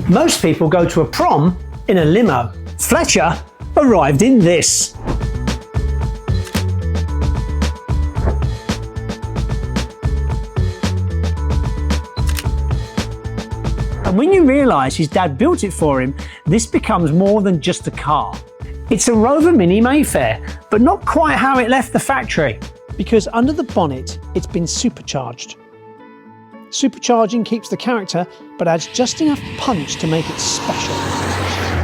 Most people go to a prom in a limo. Fletcher arrived in this. And when you realise his dad built it for him, this becomes more than just a car. It's a Rover Mini Mayfair, but not quite how it left the factory. Because under the bonnet, it's been supercharged. Supercharging keeps the character, but adds just enough punch to make it special.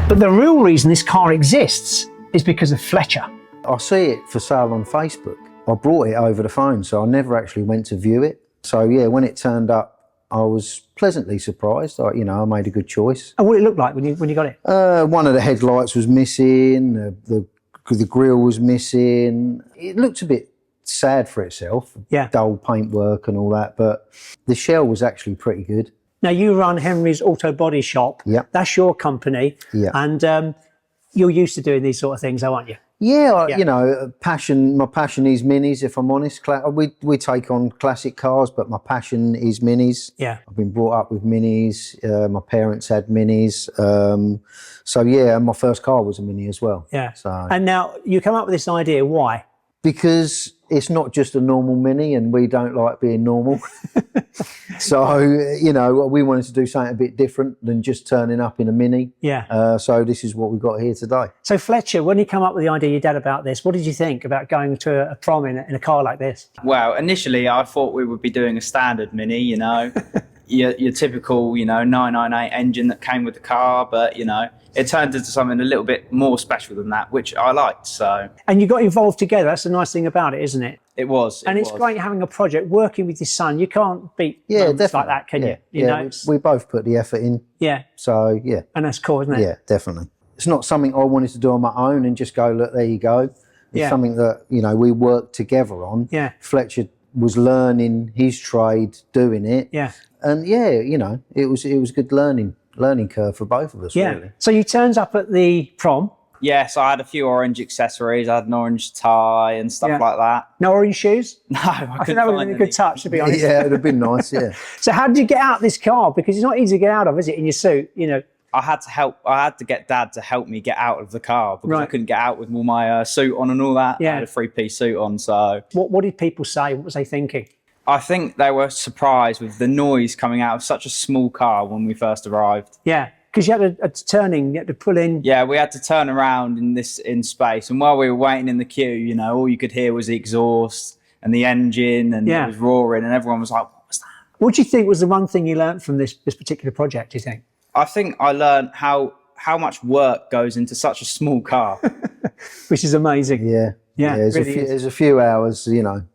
But the real reason this car exists is because of Fletcher. I see it for sale on Facebook. I brought it over the phone, so I never actually went to view it. So yeah, when it turned up, I was pleasantly surprised. I made a good choice. And what did it look like when you got it? One of the headlights was missing, the grille was missing. It looked a bit sad for itself, yeah. Dull paintwork and all that, but the shell was actually pretty good. Now you run Henry's Auto Body Shop. Yeah. That's your company. Yeah. And you're used to doing these sort of things, aren't you? Yeah, yeah. My passion is minis, if I'm honest. We take on classic cars, but my passion is minis. Yeah. I've been brought up with minis. My parents had minis. So yeah, and my first car was a Mini as well. Yeah. So. And now you come up with this idea, why? Because it's not just a normal Mini and we don't like being normal. So, we wanted to do something a bit different than just turning up in a Mini. Yeah. So this is what we've got here today. So Fletcher, when you come up with the idea, your dad, about this, what did you think about going to a prom in a car like this? Well, initially I thought we would be doing a standard Mini, your typical, 998 engine that came with the car, but, it turned into something a little bit more special than that, which I liked, so. And you got involved together. That's the nice thing about it, isn't it? It was. And it's great having a project, working with your son. You can't beat moments like that, can you? We both put the effort in. Yeah. So, yeah. And that's cool, isn't it? Yeah, definitely. It's not something I wanted to do on my own and just go, look, there you go. It's something that, we worked together on. Yeah. Fletcher was learning his trade, doing it. Yeah. And yeah, it was a good learning curve for both of us, really. So you turned up at the prom. Yes, I had a few orange accessories. I had an orange tie and stuff like that. No orange shoes? No, I think that would have been a good touch, to be honest. Yeah, it would have been nice, yeah. So how did you get out of this car? Because it's not easy to get out of, is it, in your suit, I had to get Dad to help me get out of the car because I couldn't get out with all my suit on and all that. Yeah. I had a three-piece suit on, so. What did people say? What was they thinking? I think they were surprised with the noise coming out of such a small car when we first arrived. Yeah, because you had a turning, you had to pull in. Yeah, we had to turn around in space, and while we were waiting in the queue, all you could hear was the exhaust and the engine, and it was roaring, and everyone was like, "What was that?" What do you think was the one thing you learned from this particular project? Do you think? I think I learned how much work goes into such a small car, which is amazing. Yeah. Yeah, there's a few hours,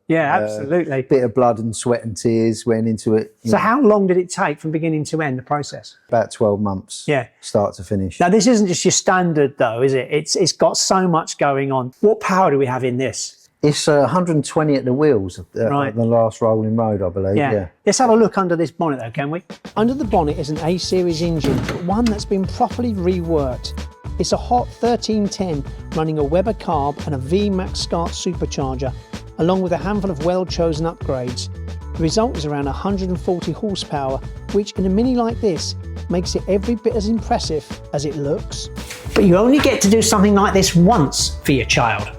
Yeah, absolutely. Bit of blood and sweat and tears went into it. So how long did it take from beginning to end, the process? About 12 months. Yeah. Start to finish. Now, this isn't just your standard, though, is it? It's got so much going on. What power do we have in this? It's 120 at the wheels, at the last rolling road, I believe. Yeah. Let's have a look under this bonnet, though, can we? Under the bonnet is an A-series engine, but one that's been properly reworked. It's a hot 1310 running a Weber carb and a V-Max SCART supercharger, along with a handful of well-chosen upgrades. The result is around 140 horsepower, which in a Mini like this makes it every bit as impressive as it looks. But you only get to do something like this once for your child.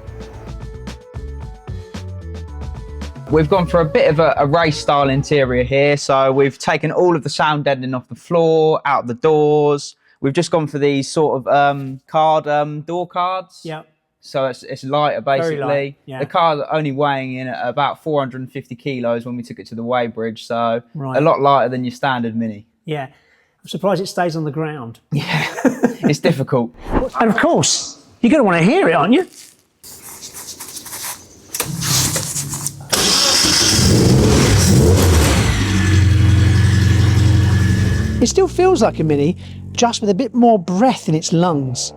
We've gone for a bit of a race-style interior here, so we've taken all of the sound deadening off the floor, out the doors. We've just gone for these sort of door cards. Yeah. So it's lighter, basically. Very light, yeah. The car's only weighing in at about 450 kilos when we took it to the weighbridge, so a lot lighter than your standard Mini. Yeah. I'm surprised it stays on the ground. Yeah, it's difficult. And of course, you're going to want to hear it, aren't you? It still feels like a Mini, just with a bit more breath in its lungs.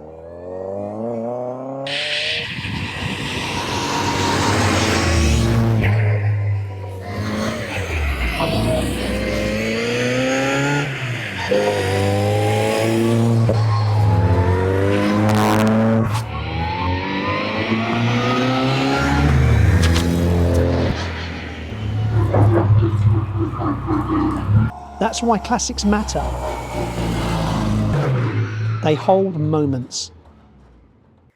That's why classics matter. They hold moments.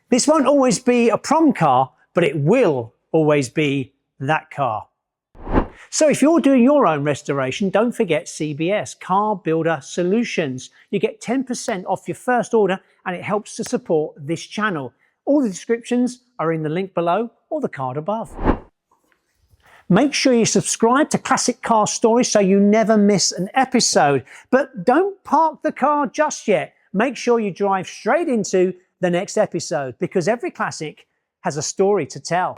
This won't always be a prom car, but it will always be that car. So if you're doing your own restoration, don't forget CBS, Car Builder Solutions. You get 10% off your first order and it helps to support this channel. All the descriptions are in the link below or the card above. Make sure you subscribe to Classic Car Stories so you never miss an episode. But don't park the car just yet. Make sure you drive straight into the next episode because every classic has a story to tell.